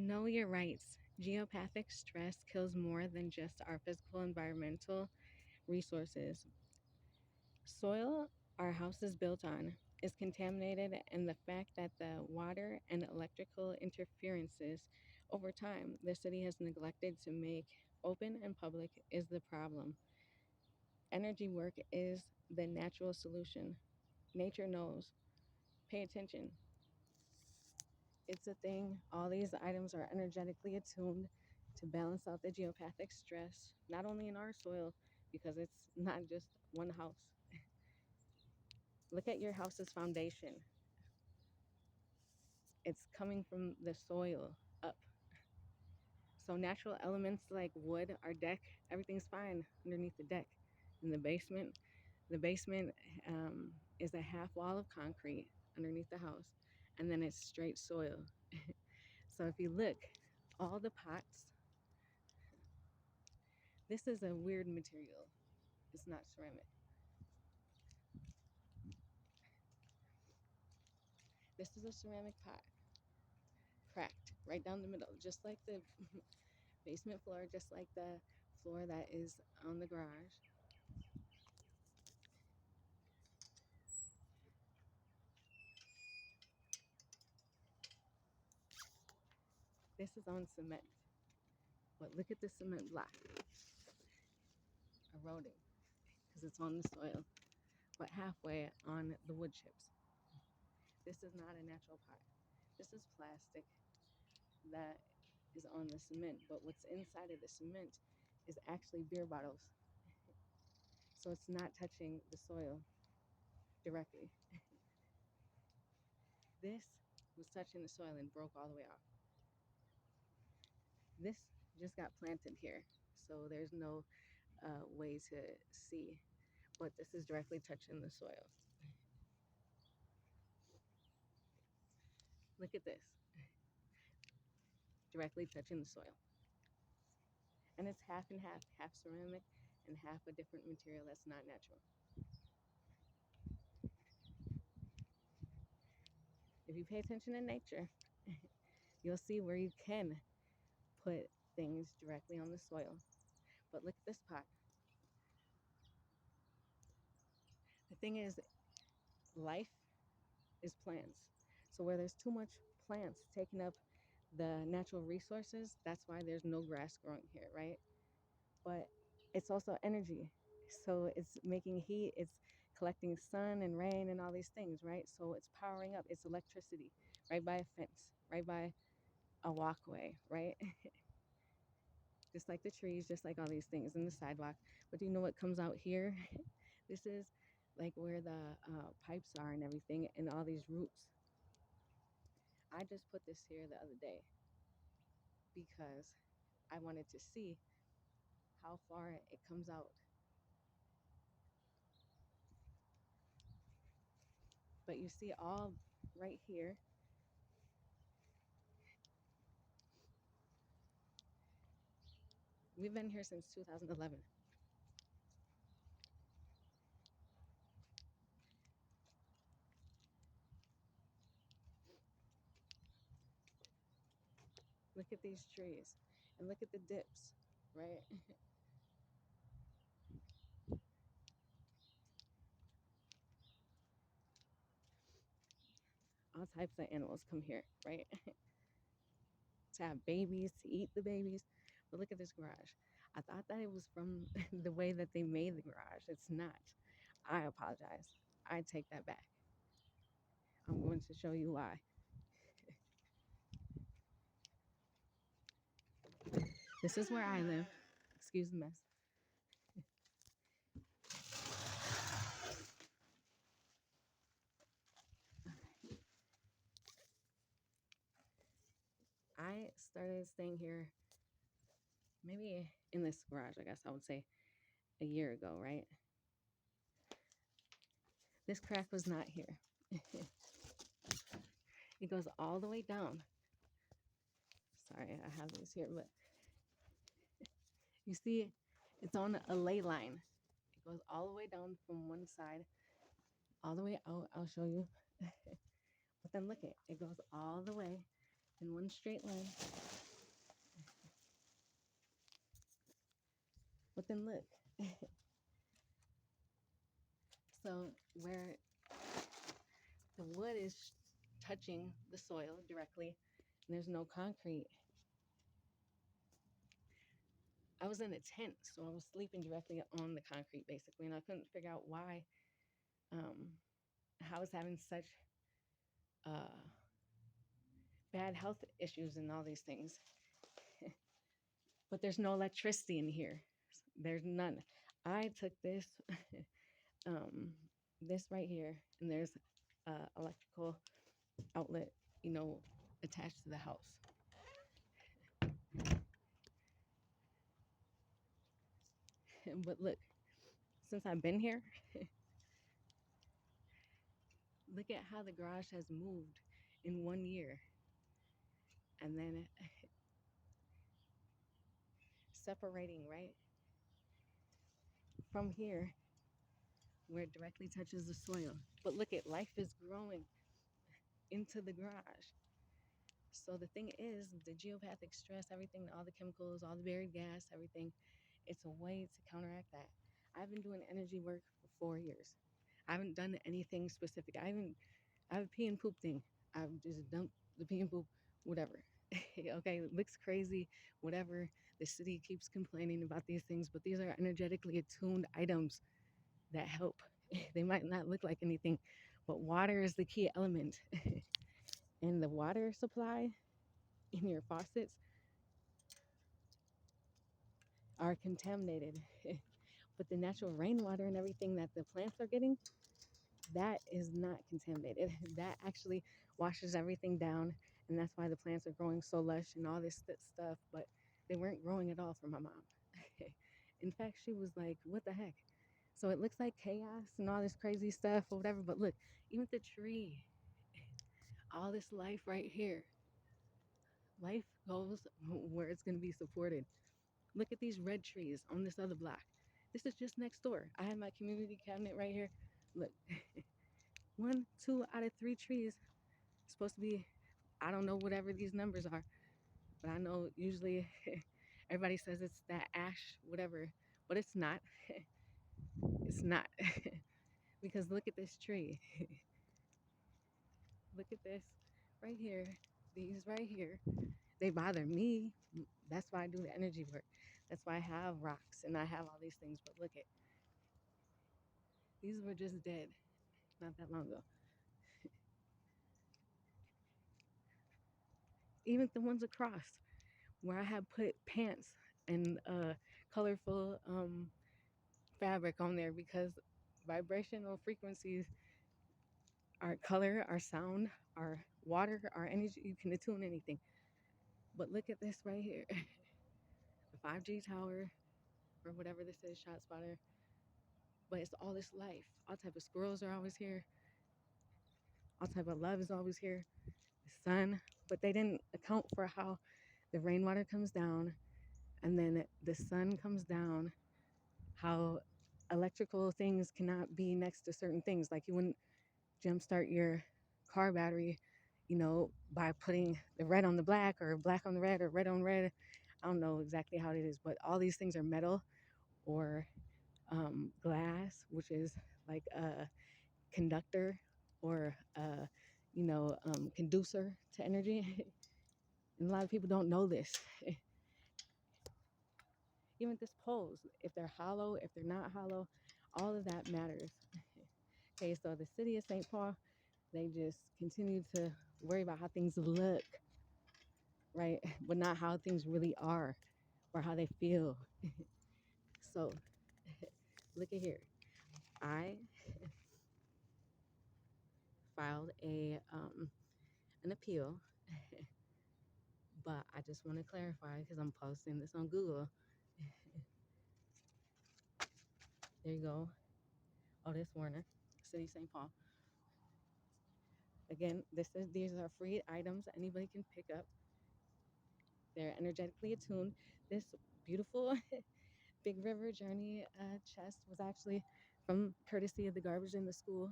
Know your rights. Geopathic stress kills more than just our physical environmental resources. Soil our house is built on is contaminated, and the fact that the water and electrical interferences over time the city has neglected to make open and public is the problem. Energy work is the natural solution. Nature knows. Pay attention. It's a thing. All these items are energetically attuned to balance out the geopathic stress, not only in our soil, because it's not just one house. Look at your house's foundation. It's coming from the soil up. So natural elements like wood, our deck, everything's fine underneath the deck. In the basement is a half wall of concrete underneath the house, and then it's straight soil. So if you look, all the pots, this is a weird material. It's not ceramic. This is a ceramic pot, cracked right down the middle, just like the basement floor, just like the floor that is on the garage. This is on cement, but look at the cement block eroding because it's on the soil, but halfway on the wood chips. This is not a natural pot. This is plastic that is on the cement, but what's inside of the cement is actually beer bottles. So it's not touching the soil directly. This was touching the soil and broke all the way off. This just got planted here, so there's no way to see, but this is directly touching the soil. Look at this, directly touching the soil. And it's half and half, half ceramic and half a different material that's not natural. If you pay attention to nature, you'll see where you can put things directly on the soil. But look at this pot. The thing is, life is plants. So where there's too much plants taking up the natural resources, that's why there's no grass growing here, right? But it's also energy. So it's making heat, it's collecting sun and rain and all these things, right? So it's powering up, it's electricity right by a fence, right by a walkway, right? Just like the trees, just like all these things in the sidewalk. But do you know what comes out here? This is like where the pipes are and everything, and all these roots. I just put this here the other day because I wanted to see how far it comes out. But you see all right here. We've been here since 2011. Look at these trees and look at the dips, right? All types of animals come here, right? To have babies, to eat the babies. But look at this garage. I thought that it was from the way that they made the garage. It's not. I apologize. I take that back. I'm going to show you why. This is where I live. Excuse the mess. I started staying here maybe in this garage, I guess I would say a year ago, right? This crack was not here. It goes all the way down. Sorry, I have these here, but you see it's on a ley line. It goes all the way down from one side, all the way out. I'll show you. But then look it goes all the way in one straight line But then look, so where the wood is touching the soil directly, and there's no concrete. I was in a tent, so I was sleeping directly on the concrete basically, and I couldn't figure out why, um, how I was having such uh, bad health issues and all these things. But there's no electricity in here. There's none. I took this, um, this right here, and there's electrical outlet, you know, attached to the house. But look, since I've been here, look at how the garage has moved in 1 year. And then separating right from here where it directly touches the soil. But look at life is growing into the garage. So the thing is, the geopathic stress, everything, all the chemicals, all the buried gas, everything, it's a way to counteract that. I've been doing energy work for 4 years. I haven't done anything specific. I have a pee and poop thing. I've just dumped the pee and poop, whatever. Okay, it looks crazy, whatever. The city keeps complaining about these things, but these are energetically attuned items that help. They might not look like anything, but water is the key element. And the water supply in your faucets are contaminated. But the natural rainwater and everything that the plants are getting, that is not contaminated. That actually washes everything down. And that's why the plants are growing so lush and all this stuff. But they weren't growing at all for my mom. In fact, she was like, what the heck? So it looks like chaos and all this crazy stuff or whatever. But look, even the tree, all this life right here, life goes where it's going to be supported. Look at these red trees on this other block. This is just next door. I have my community cabinet right here. Look, 1, 2 out of 3 trees supposed to be, I don't know whatever these numbers are, but I know usually everybody says it's that ash, whatever, but it's not. It's not. Because look at this tree. Look at this right here. These right here. They bother me. That's why I do the energy work. That's why I have rocks and I have all these things. But look at, these were just dead not that long ago. Even the ones across where I had put pants and colorful fabric on there because vibrational frequencies, our color, our sound, our water, our energy, you can attune anything. But look at this right here. The 5G tower or whatever this is, shot spotter. But it's all this life. All type of squirrels are always here. All type of love is always here. The sun. But they didn't account for how the rainwater comes down and then the sun comes down, how electrical things cannot be next to certain things. Like you wouldn't jumpstart your car battery, by putting the red on the black or black on the red or red on red. I don't know exactly how it is, but all these things are metal or glass, which is like a conductor or a, conducer to energy. And a lot of people don't know this. Even this poles, if they're hollow, if they're not hollow, all of that matters. Okay, so the city of St. Paul, they just continue to worry about how things look, right? But not how things really are or how they feel. So look at here. I filed an appeal, but I just want to clarify because I'm posting this on Google. There you go. Otis Warner, City St. Paul. Again, these are free items anybody can pick up. They're energetically attuned. This beautiful Big River Journey chest was actually from courtesy of the garbage in the school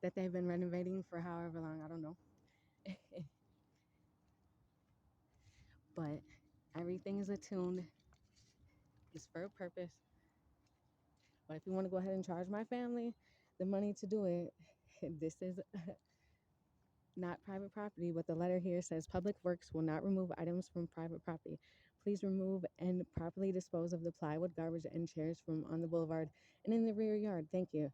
that they've been renovating for however long, I don't know. But everything is attuned. It's for a purpose. But if you want to go ahead and charge my family the money to do it, this is not private property, but the letter here says Public Works will not remove items from private property. Please remove and properly dispose of the plywood, garbage, and chairs from on the boulevard and in the rear yard. Thank you.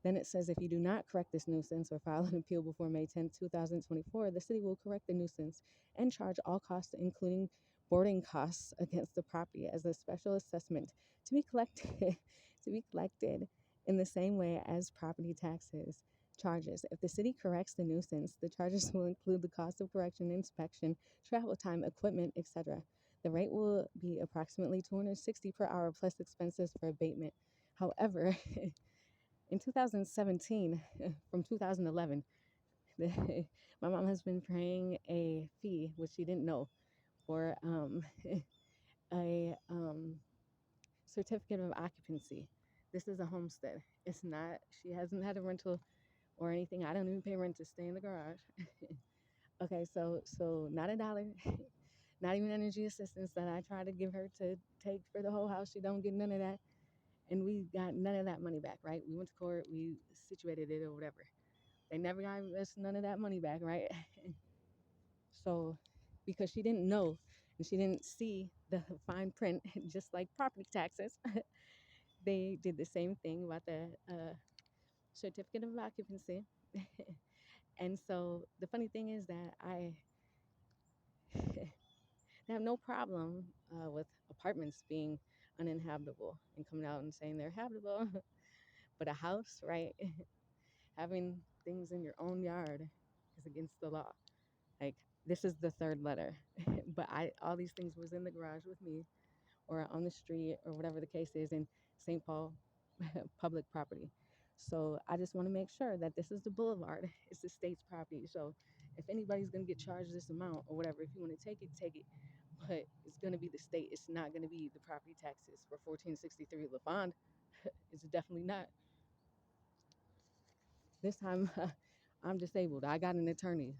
Then it says if you do not correct this nuisance or file an appeal before May 10, 2024, the city will correct the nuisance and charge all costs, including boarding costs, against the property as a special assessment to be collected to be collected in the same way as property taxes charges. If the city corrects the nuisance, the charges will include the cost of correction, inspection, travel time, equipment, etc. The rate will be approximately $260 per hour plus expenses for abatement. However, in 2017, from 2011, my mom has been paying a fee, which she didn't know, for a certificate of occupancy. This is a homestead. It's not, she hasn't had a rental or anything. I don't even pay rent to stay in the garage. Okay, so not a dollar, not even energy assistance that I try to give her to take for the whole house. She don't get none of that. And we got none of that money back, right? We went to court, we situated it or whatever. They never got us none of that money back, right? So, because she didn't know and she didn't see the fine print, just like property taxes, they did the same thing about the certificate of occupancy. And so the funny thing is that I have no problem with apartments being uninhabitable and coming out and saying they're habitable. But a house, right? Having things in your own yard is against the law. Like, this is the third letter, but all these things was in the garage with me or on the street or whatever the case is in St. Paul public property. So I just want to make sure that this is the boulevard. It's the state's property. So if anybody's going to get charged this amount or whatever, if you want to take it, take it. But it's going to be the state. It's not going to be the property taxes for 1463 LaFond. It's definitely not. This time I'm disabled. I got an attorney.